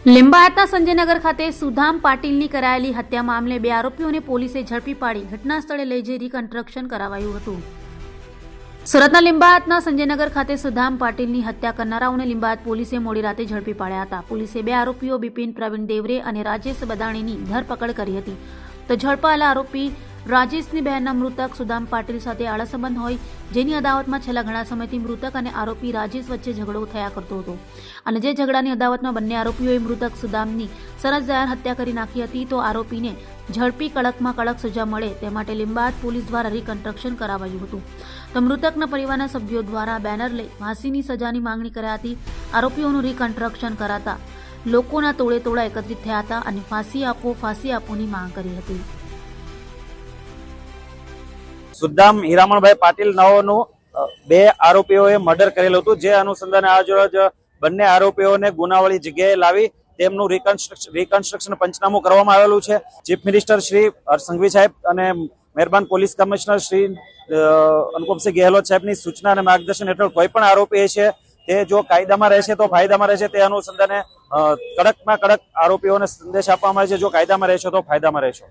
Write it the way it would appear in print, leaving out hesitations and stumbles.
લીંબાયતના સંજયનગર ખાતે સુધામ પાટીલની કરાયેલી હત્યા મામલે 2 આરોપીઓને પોલીસે ઝડપી પાડી ઘટના સ્થળે લઈ જઈ રિકન્સ્ટ્રક્શન કરાવાયું હતું। સુરતના લીંબાયતના સંજયનગર ખાતે સુધામ પાટીલની હત્યા કરનારાઓને લીંબાયત પોલીસે મોડી રાતે ઝડપી પાડ્યા હતા। પોલીસે 2 આરોપીઓ બિપિન પ્રવીણ દેવરે અને રાજેશ બદાણીની ધરપકડ કરી હતી। તો ઝડપાયેલા આરોપી રાજેશની બહેનના મૃતક સુધામ પાટીલ સાથે આળા સંબંધ હોય, જેની અદાવતમાં છેલ્લા ઘણા સમયથી મૃતક અને આરોપી રાજેશ વચ્ચે ઝઘડો થયા કરતો હતો અને જે ઝઘડાની અદાવતમાં બંને આરોપીઓએ મૃતક સુધામની સરસ જાહેર હત્યા કરી નાખી હતી। તો આરોપીને ઝડપી કડકમાં કડક સજા મળે તે માટે લીંબાયત પોલીસ દ્વારા રિકન્સ્ટ્રક્શન કરાવાયું હતું। તો મૃતકના પરિવારના સભ્યો દ્વારા બેનર લઈ ફાંસીની સજાની માંગણી કરી હતી। આરોપીઓનું રિકન્સ્ટ્રક્શન કરાતા લોકોના ટોળે ટોળા એકત્રિત થયા હતા અને ફાંસી આપોની માંગ કરી હતી। સુદામ હીરામણભાઈ પાટીલ નાઓનું 2 આરોપીઓએ મર્ડર કરેલું હતું, જે અનુસંધાને આજરોજ બંને આરોપીઓને ગુનાવાળી જગ્યાએ લાવી તેમનું રિકન્સ્ટ્રક્શન પંચનામું કરવામાં આવેલું છે। ચીફ મિનિસ્ટર શ્રી હર્ષ સંઘવી સાહેબ અને મહેરબાન પોલીસ કમિશનર શ્રી અનુપમસિંહ ગેહલોત સાહેબની સૂચના અને માર્ગદર્શન હેઠળ કોઈ પણ આરોપી છે તે જો કાયદામાં રહેશે તો ફાયદામાં રહેશે, તે અનુસંધાને કડકમાં કડક આરોપીઓને સંદેશ આપવામાં આવે છે, જો કાયદામાં રહેશે તો ફાયદામાં રહેશે।